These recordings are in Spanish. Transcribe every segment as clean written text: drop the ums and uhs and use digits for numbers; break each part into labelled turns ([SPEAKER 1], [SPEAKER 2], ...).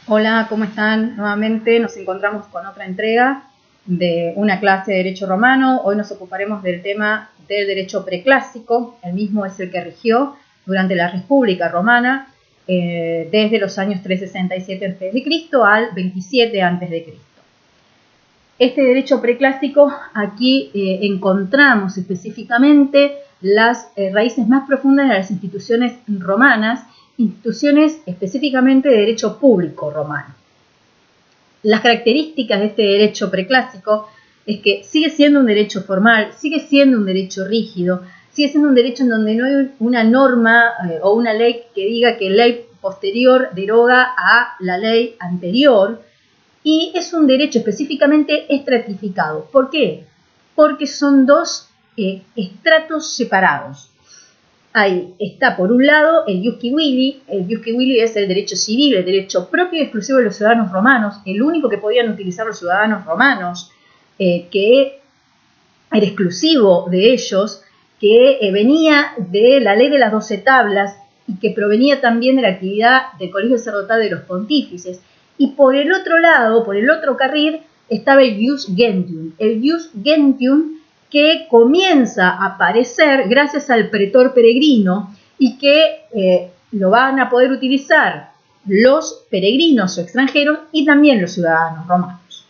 [SPEAKER 1] Hola, ¿cómo están? Nuevamente nos encontramos con otra entrega de una clase de Derecho Romano. Hoy nos ocuparemos del tema del derecho preclásico. El mismo es el que rigió durante la República Romana desde los años 367 a.C. al 27 a.C. Este derecho preclásico, aquí encontramos específicamente las raíces más profundas de las instituciones romanas, instituciones específicamente de derecho público romano. Las características de este derecho preclásico es que sigue siendo un derecho formal, sigue siendo un derecho rígido, sigue siendo un derecho en donde no hay una norma o una ley que diga que la ley posterior deroga a la ley anterior, y es un derecho específicamente estratificado. ¿Por qué? Porque son dos estratos separados. Ahí está, por un lado, el ius civili. El ius civili es el derecho civil, el derecho propio y exclusivo de los ciudadanos romanos, el único que podían utilizar los ciudadanos romanos, que era exclusivo de ellos, que venía de la ley de las 12 tablas y que provenía también de la actividad del colegio sacerdotal de los pontífices. Y por el otro lado, por el otro carril, estaba el ius gentium. El ius gentium que comienza a aparecer gracias al pretor peregrino y que lo van a poder utilizar los peregrinos o extranjeros y también los ciudadanos romanos.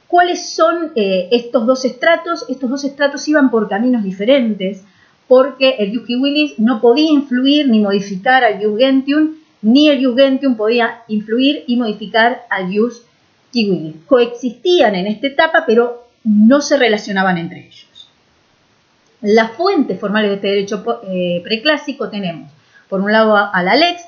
[SPEAKER 1] ¿Cuáles son estos dos estratos? Estos dos estratos iban por caminos diferentes porque el ius civilis no podía influir ni modificar al ius gentium, ni el ius gentium podía influir y modificar al ius civilis. Coexistían en esta etapa, pero no se relacionaban entre ellos. Las fuentes formales de este derecho preclásico tenemos, por un lado, a la lex,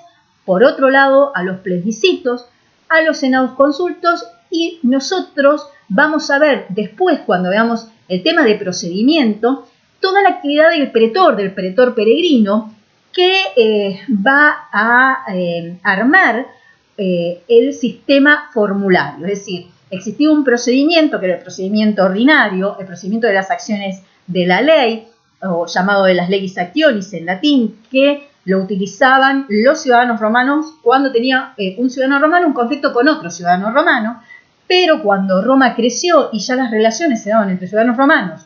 [SPEAKER 1] por otro lado, a los plebiscitos, a los senados consultos, y nosotros vamos a ver después, cuando veamos el tema de procedimiento, toda la actividad del pretor peregrino, que va a armar el sistema formulario. Es decir, existía un procedimiento que era el procedimiento ordinario, el procedimiento de las acciones de la ley, o llamado de las legis actionis en latín, que lo utilizaban los ciudadanos romanos cuando tenía un ciudadano romano un conflicto con otro ciudadano romano, pero cuando Roma creció y ya las relaciones se daban entre ciudadanos romanos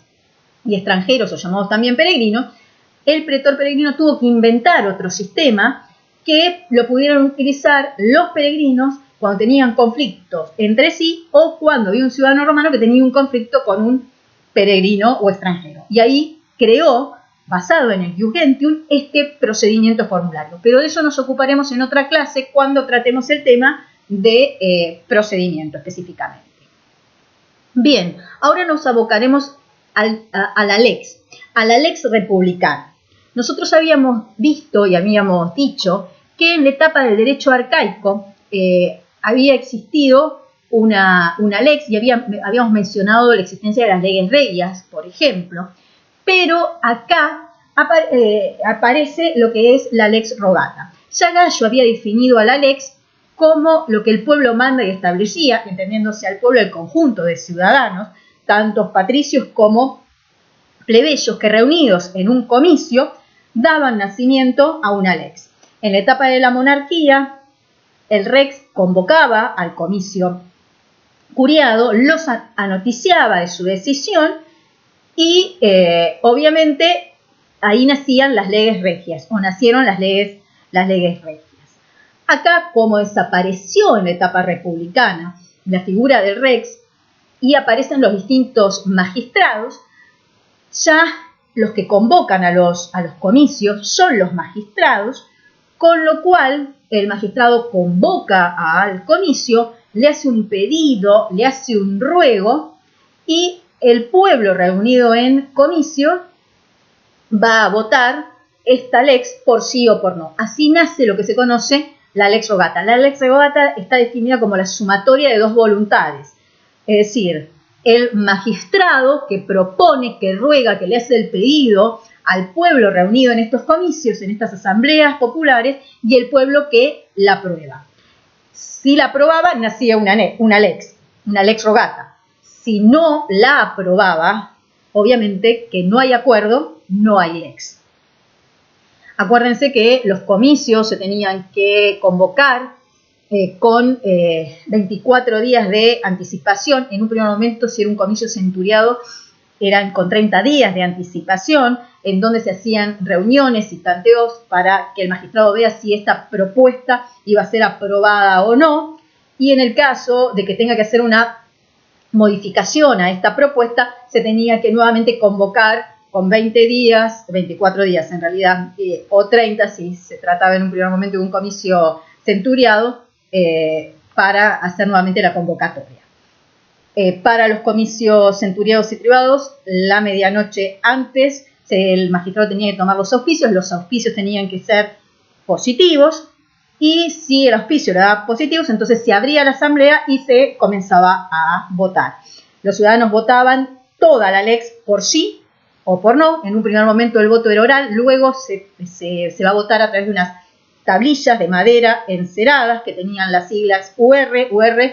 [SPEAKER 1] y extranjeros, o llamados también peregrinos, el pretor peregrino tuvo que inventar otro sistema que lo pudieran utilizar los peregrinos cuando tenían conflictos entre sí o cuando había un ciudadano romano que tenía un conflicto con un peregrino o extranjero. Y ahí creó, basado en el ius gentium, este procedimiento formulario. Pero de eso nos ocuparemos en otra clase cuando tratemos el tema de procedimiento específicamente. Bien, ahora nos abocaremos a la lex republicana. Nosotros habíamos visto y habíamos dicho que en la etapa del derecho arcaico había existido una lex y habíamos mencionado la existencia de las leyes regias, por ejemplo, pero acá aparece lo que es la lex rogata. Ya Gallo había definido a la lex como lo que el pueblo manda y establecía, entendiéndose al pueblo el conjunto de ciudadanos, tantos patricios como plebeyos, que reunidos en un comicio daban nacimiento a una lex. En la etapa de la monarquía, el rex convocaba al comicio curiado, los anoticiaba de su decisión y obviamente ahí nacían las leyes regias, o nacieron las leyes regias. Acá, como desapareció en la etapa republicana la figura del rex y aparecen los distintos magistrados, ya los que convocan a los comicios son los magistrados, con lo cual el magistrado convoca al comicio, le hace un pedido, le hace un ruego y el pueblo reunido en comicio va a votar esta lex por sí o por no. Así nace lo que se conoce la lex rogata. La lex rogata está definida como la sumatoria de dos voluntades, es decir, el magistrado que propone, que ruega, que le hace el pedido al pueblo reunido en estos comicios, en estas asambleas populares, y el pueblo que la aprueba. Si la aprobaba, nacía una lex rogata. Si no la aprobaba, obviamente que no hay acuerdo, no hay lex. Acuérdense que los comicios se tenían que convocar con 24 días de anticipación. En un primer momento, si era un comicio centuriado, eran con 30 días de anticipación, en donde se hacían reuniones y tanteos para que el magistrado vea si esta propuesta iba a ser aprobada o no. Y en el caso de que tenga que hacer una modificación a esta propuesta, se tenía que nuevamente convocar con 20 días, 24 días en realidad, o 30 si se trataba en un primer momento de un comicio centuriado, para hacer nuevamente la convocatoria. Para los comicios centuriados y privados, la medianoche antes, el magistrado tenía que tomar los auspicios tenían que ser positivos, y si el auspicio era positivo, entonces se abría la asamblea y se comenzaba a votar. Los ciudadanos votaban toda la lex por sí o por no. En un primer momento el voto era oral, luego se va a votar a través de unas tablillas de madera enceradas que tenían las siglas UR. UR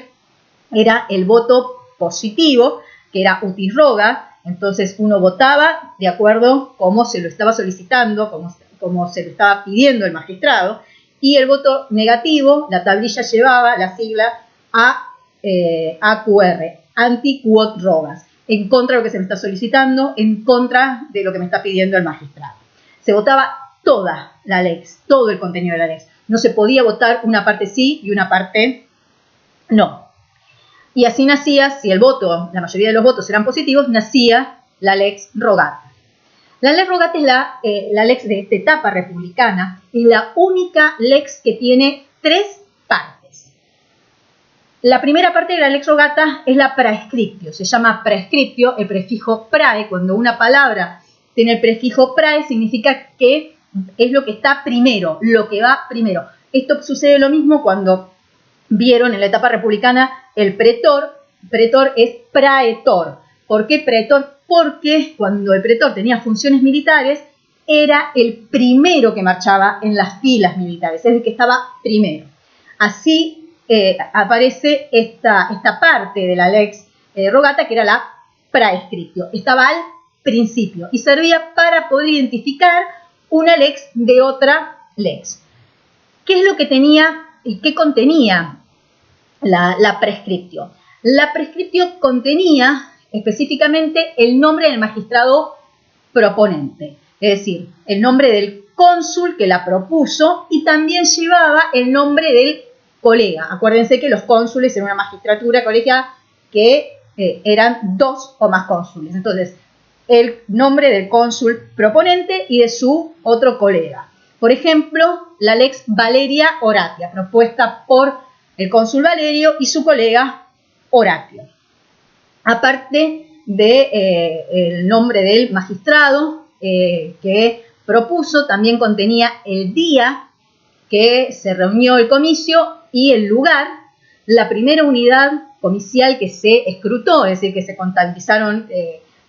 [SPEAKER 1] era el voto positivo, que era utis roga. Entonces uno votaba de acuerdo como se lo estaba solicitando, como se lo estaba pidiendo el magistrado. Y el voto negativo, la tablilla llevaba la sigla AQR, anti quod rogas, en contra de lo que se me está solicitando, en contra de lo que me está pidiendo el magistrado. Se votaba toda la lex, todo el contenido de la lex. No se podía votar una parte sí y una parte no. Y así nacía, si la mayoría de los votos eran positivos, nacía la lex rogata. La lex rogata es la lex de esta etapa republicana y la única lex que tiene 3 partes. La primera parte de la lex rogata es la praescriptio. Se llama praescriptio el prefijo prae. Cuando una palabra tiene el prefijo prae, significa que es lo que está primero, lo que va primero. Esto sucede lo mismo cuando vieron en la etapa republicana el pretor. Pretor es praetor. ¿Por qué pretor? Porque cuando el pretor tenía funciones militares, era el primero que marchaba en las filas militares, es el que estaba primero. Así aparece esta parte de la lex rogata, que era la praescriptio. Estaba al principio y servía para poder identificar una lex de otra lex. ¿Qué es lo que tenía y qué contenía la prescriptio? La prescriptio contenía específicamente el nombre del magistrado proponente, es decir, el nombre del cónsul que la propuso, y también llevaba el nombre del colega. Acuérdense que los cónsules en una magistratura colegiada que eran 2 o más cónsules. Entonces, el nombre del cónsul proponente y de su otro colega. Por ejemplo, la lex Valeria Horatia, propuesta por el cónsul Valerio y su colega Horatio. Aparte del nombre del magistrado que propuso, también contenía el día que se reunió el comicio y el lugar, la primera unidad comicial que se escrutó, es decir, que se contabilizaron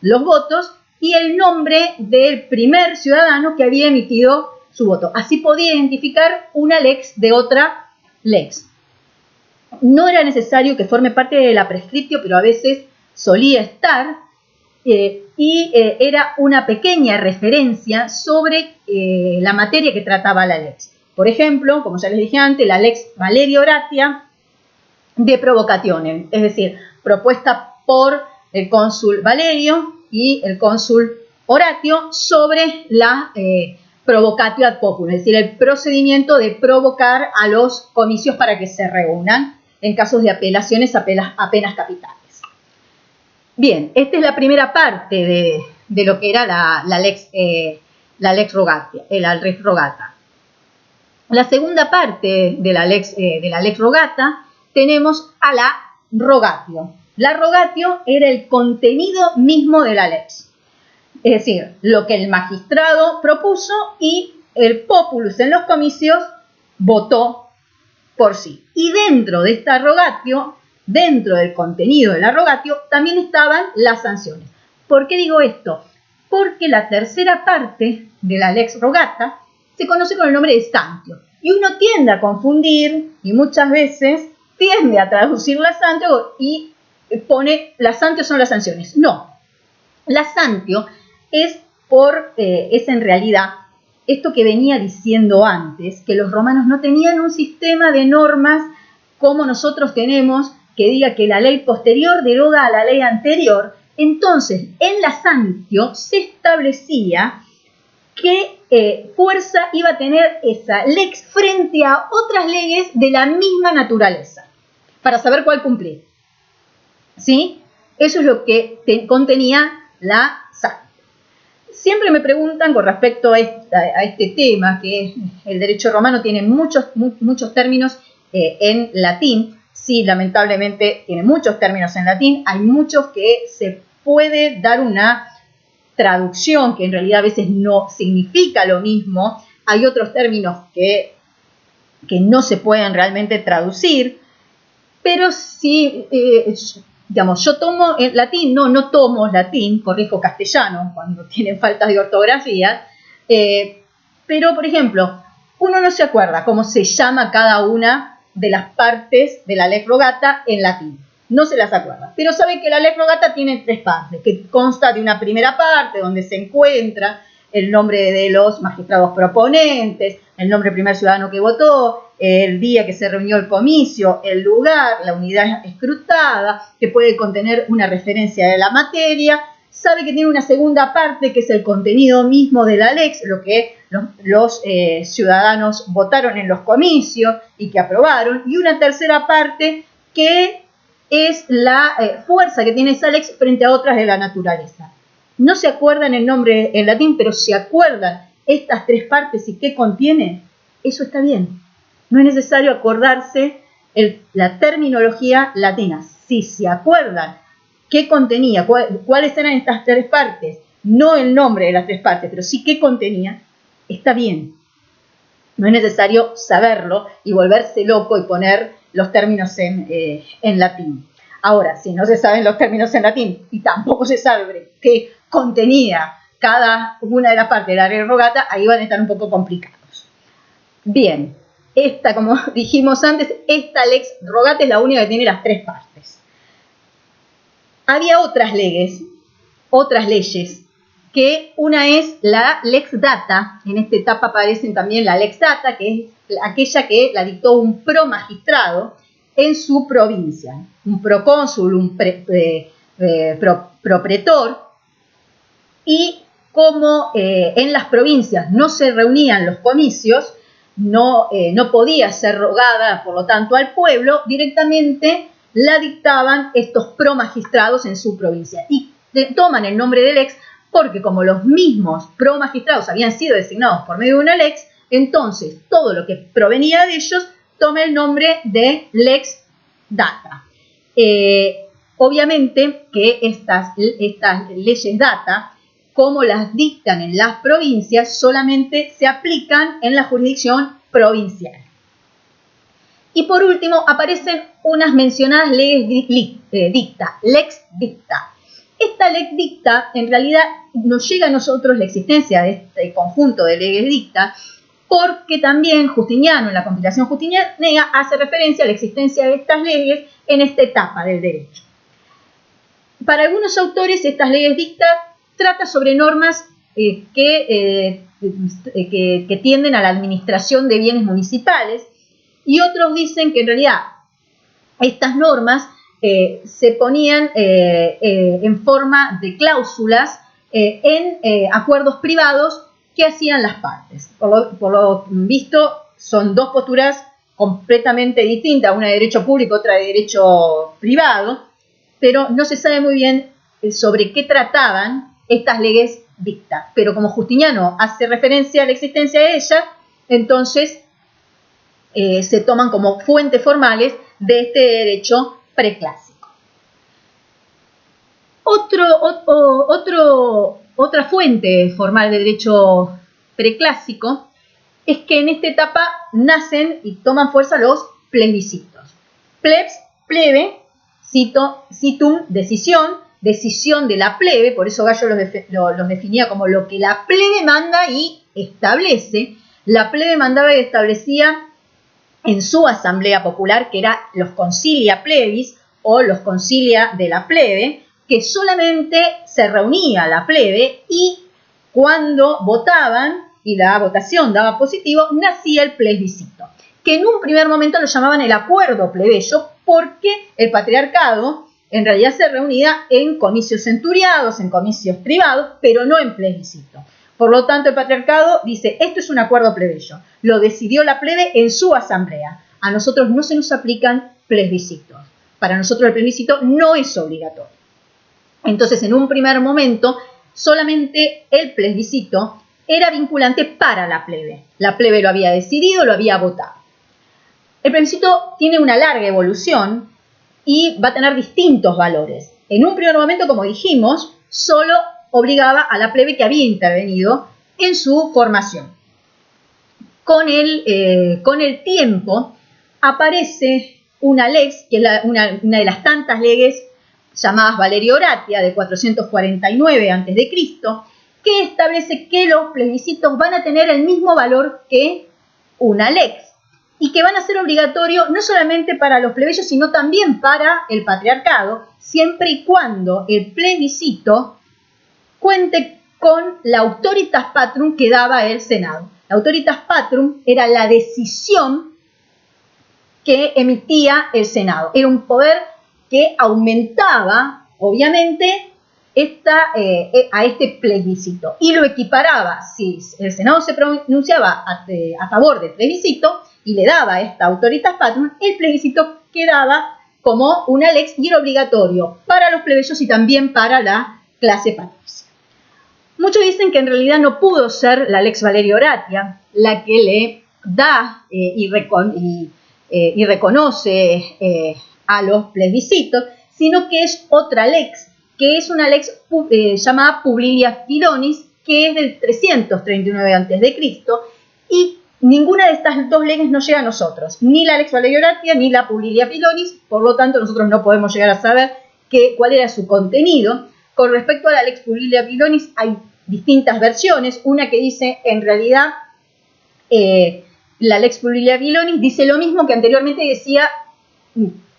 [SPEAKER 1] los votos, y el nombre del primer ciudadano que había emitido su voto. Así podía identificar una lex de otra lex. No era necesario que forme parte de la prescriptio, pero a veces solía estar, era una pequeña referencia sobre la materia que trataba la lex. Por ejemplo, como ya les dije antes, la lex Valeria Horatia de provocationem, es decir, propuesta por el cónsul Valerio y el cónsul Horatio sobre la provocatio ad populum, es decir, el procedimiento de provocar a los comicios para que se reúnan en casos de apelaciones a penas capitales. Bien, esta es la primera parte de lo que era la lex rogata. La segunda parte de la lex rogata tenemos a la rogatio. La rogatio era el contenido mismo de la lex, es decir, lo que el magistrado propuso y el populus en los comicios votó por sí. Y dentro de esta rogatio, dentro del contenido de la rogatio, también estaban las sanciones. ¿Por qué digo esto? Porque la tercera parte de la lex rogata se conoce con el nombre de santio. Y uno tiende a confundir, y muchas veces tiende a traducir la santio y pone las santio son las sanciones. No, la santio es en realidad esto que venía diciendo antes, que los romanos no tenían un sistema de normas como nosotros tenemos que diga que la ley posterior deroga a la ley anterior, entonces en la Santio se establecía qué fuerza iba a tener esa lex frente a otras leyes de la misma naturaleza, para saber cuál cumplir. ¿Sí? Eso es lo que contenía la Santio. Siempre me preguntan con respecto a este tema, que el derecho romano tiene muchos términos en latín. Sí, lamentablemente tiene muchos términos en latín. Hay muchos que se puede dar una traducción que en realidad a veces no significa lo mismo. Hay otros términos que no se pueden realmente traducir, pero sí, digamos, yo tomo el latín, no tomo latín, corrijo castellano cuando tienen faltas de ortografía, pero por ejemplo, uno no se acuerda cómo se llama cada una de las partes de la lex rogata en latín. No se las acuerda, pero sabe que la lex rogata tiene 3 partes, que consta de una primera parte donde se encuentra el nombre de los magistrados proponentes, el nombre del primer ciudadano que votó, el día que se reunió el comicio, el lugar, la unidad escrutada, que puede contener una referencia de la materia. Sabe que tiene una segunda parte que es el contenido mismo de la lex, lo que los ciudadanos votaron en los comicios y que aprobaron, y una tercera parte que es la fuerza que tiene esa lex frente a otras de la naturaleza. No se acuerdan el nombre en latín, pero se acuerdan estas 3 partes y qué contiene, eso está bien. No es necesario acordarse la terminología latina. Si se acuerdan qué contenía, cuáles eran estas 3 partes, no el nombre de las 3 partes, pero sí qué contenía, está bien. No es necesario saberlo y volverse loco y poner los términos en latín. Ahora, si no se saben los términos en latín y tampoco se sabe qué contenía cada una de las partes de la lex rogata, ahí van a estar un poco complicados. Bien, como dijimos antes, esta lex rogata es la única que tiene las 3 partes. Había otras leyes, que una es la lex data. En esta etapa aparecen también la lex data, que es aquella que la dictó un promagistrado en su provincia, un procónsul, un propretor, y como en las provincias no se reunían los comicios, no podía ser rogada, por lo tanto, al pueblo, directamente la dictaban estos promagistrados en su provincia. Y toman el nombre de lex porque como los mismos promagistrados habían sido designados por medio de una lex, entonces todo lo que provenía de ellos toma el nombre de lex data. Obviamente que estas leyes data, como las dictan en las provincias, solamente se aplican en la jurisdicción provincial. Y por último aparecen unas mencionadas leyes dicta, lex dicta. Esta lex dicta, en realidad, nos llega a nosotros la existencia de este conjunto de leyes dicta, porque también Justiniano, en la compilación justiniana, hace referencia a la existencia de estas leyes en esta etapa del derecho. Para algunos autores, estas leyes dicta trata sobre normas que tienden a la administración de bienes municipales, y otros dicen que en realidad estas normas se ponían en forma de cláusulas en acuerdos privados que hacían las partes. Por lo visto, son 2 posturas completamente distintas, una de derecho público, otra de derecho privado, pero no se sabe muy bien sobre qué trataban estas leyes dicta. Pero como Justiniano hace referencia a la existencia de ellas, entonces se toman como fuentes formales de este derecho preclásico. Otra fuente formal de derecho preclásico es que en esta etapa nacen y toman fuerza los plebiscitos. Plebs, plebe, citum, decisión de la plebe, por eso Gallo los definía como lo que la plebe manda y establece. La plebe mandaba y establecía en su asamblea popular, que era los concilia plebis o los concilia de la plebe, que solamente se reunía la plebe y cuando votaban y la votación daba positivo, nacía el plebiscito. que en un primer momento lo llamaban el acuerdo plebeyo, porque el patriarcado en realidad se reunía en comicios centuriados, en comicios privados, pero no en plebiscito. Por lo tanto, el patriarcado dice, esto es un acuerdo plebeyo, lo decidió la plebe en su asamblea. A nosotros no se nos aplican plebiscitos. Para nosotros el plebiscito no es obligatorio. Entonces, en un primer momento, solamente el plebiscito era vinculante para la plebe. La plebe lo había decidido, lo había votado. El plebiscito tiene una larga evolución y va a tener distintos valores. En un primer momento, como dijimos, solo obligaba a la plebe que había intervenido en su formación. Con el tiempo aparece una lex, que es una de las tantas leyes llamadas Valeria Horatia, de 449 a.C., que establece que los plebiscitos van a tener el mismo valor que una lex y que van a ser obligatorios no solamente para los plebeyos, sino también para el patriarcado, siempre y cuando el plebiscito cuente con la autoritas patrum que daba el Senado. La autoritas patrum era la decisión que emitía el Senado. Era un poder que aumentaba, obviamente, a este plebiscito y lo equiparaba. Si el Senado se pronunciaba a favor del plebiscito y le daba esta autoritas patrum, el plebiscito quedaba como una lex y era obligatorio para los plebeyos y también para la clase patricia. Muchos dicen que en realidad no pudo ser la lex Valeria Horatia la que le da y reconoce a los plebiscitos, sino que es otra lex, que es una lex llamada Publilia Filonis, que es del 339 a.C., y ninguna de estas dos leyes nos llega a nosotros, ni la lex Valeria Horatia ni la Publilia Filonis, por lo tanto nosotros no podemos llegar a saber cuál era su contenido. Con respecto a la lex Publilia Filonis hay distintas versiones, una que dice en realidad la lex Publilia Filonis dice lo mismo que anteriormente decía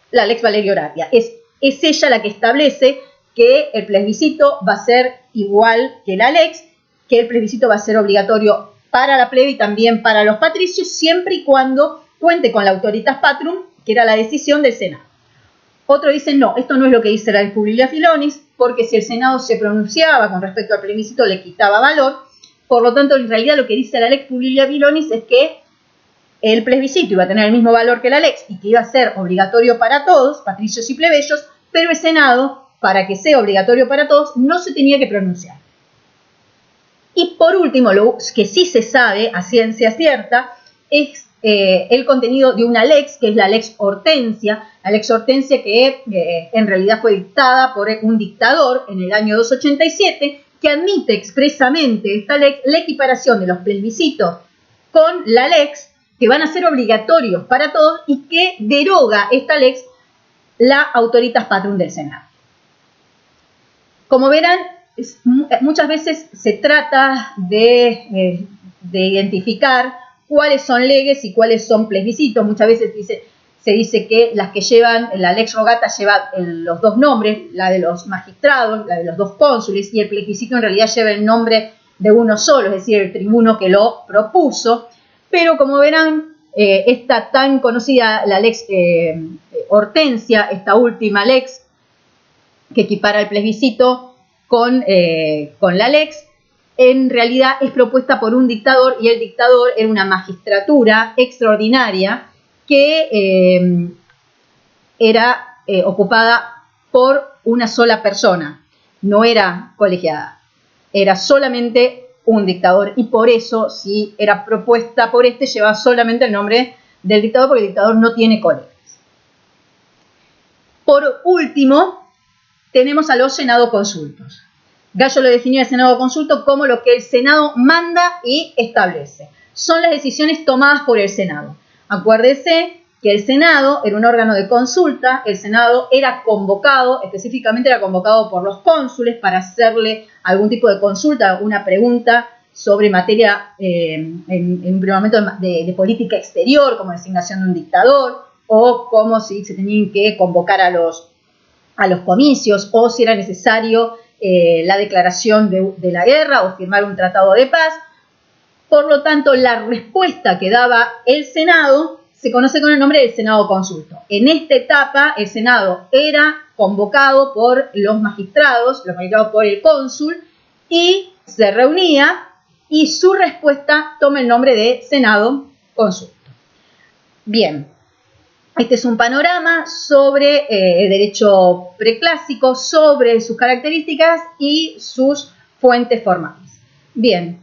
[SPEAKER 1] la lex Valeria Horatia. Es ella la que establece que el plebiscito va a ser igual que la lex, que el plebiscito va a ser obligatorio para la plebe y también para los patricios, siempre y cuando cuente con la autoritas patrum, que era la decisión del Senado. Otro dice, no, esto no es lo que dice la lex Publilia Filonis, porque si el Senado se pronunciaba con respecto al plebiscito le quitaba valor. Por lo tanto, en realidad lo que dice la lex Publilia Filonis es que el plebiscito iba a tener el mismo valor que la lex y que iba a ser obligatorio para todos, patricios y plebeyos, pero el Senado, para que sea obligatorio para todos, no se tenía que pronunciar. Y por último, lo que sí se sabe a ciencia cierta es el contenido de una lex, que es la lex Hortensia. La lex Hortensia que en realidad fue dictada por un dictador en el año 287, que admite expresamente esta lex la equiparación de los plebiscitos con la lex, que van a ser obligatorios para todos y que deroga esta lex la autoritas patrum del Senado. Como verán, muchas veces se trata de identificar cuáles son leges y cuáles son plebiscitos. Muchas veces se dice que las que llevan, la lex rogata lleva los dos nombres, la de los magistrados, la de los dos cónsules, y el plebiscito en realidad lleva el nombre de uno solo, es decir, el tribuno que lo propuso. Pero como verán, esta tan conocida, la lex Hortensia, esta última lex que equipara el plebiscito con la lex, en realidad es propuesta por un dictador, y el dictador era una magistratura extraordinaria que era ocupada por una sola persona, no era colegiada, era solamente un dictador, y por eso, si era propuesta por llevaba solamente el nombre del dictador, porque el dictador no tiene colegas. Por último, tenemos a los senadoconsultos. Gallo lo definió el senadoconsulto como lo que el Senado manda y establece. Son las decisiones tomadas por el Senado. Acuérdese que el Senado era un órgano de consulta, el Senado era convocado, específicamente era convocado por los cónsules para hacerle algún tipo de consulta, una pregunta sobre materia en un primer momento de política exterior, como designación de un dictador, o como si se tenían que convocar a los comicios, o si era necesario la declaración de la guerra o firmar un tratado de paz. Por lo tanto, la respuesta que daba el Senado se conoce con el nombre del Senado Consulto. En esta etapa, el Senado era convocado por los magistrados por el cónsul, y se reunía, y su respuesta toma el nombre de Senado Consulto. Bien, este es un panorama sobre el derecho preclásico, sobre sus características y sus fuentes formales. Bien,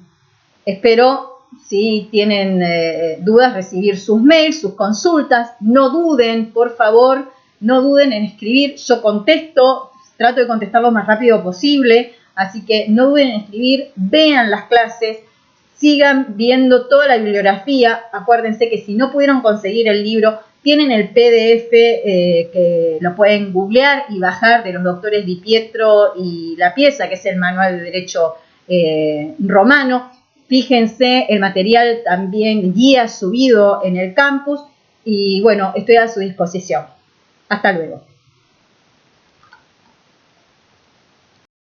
[SPEAKER 1] espero, si tienen dudas, recibir sus mails, sus consultas. No duden, por favor, no duden en escribir. Yo contesto, trato de contestar lo más rápido posible, así que no duden en escribir, vean las clases, sigan viendo toda la bibliografía. Acuérdense que si no pudieron conseguir el libro, tienen el PDF que lo pueden googlear y bajar, de los doctores Di Pietro y La Pieza, que es el manual de derecho romano. Fíjense el material también, guía subido en el campus, y bueno, estoy a su disposición. Hasta luego.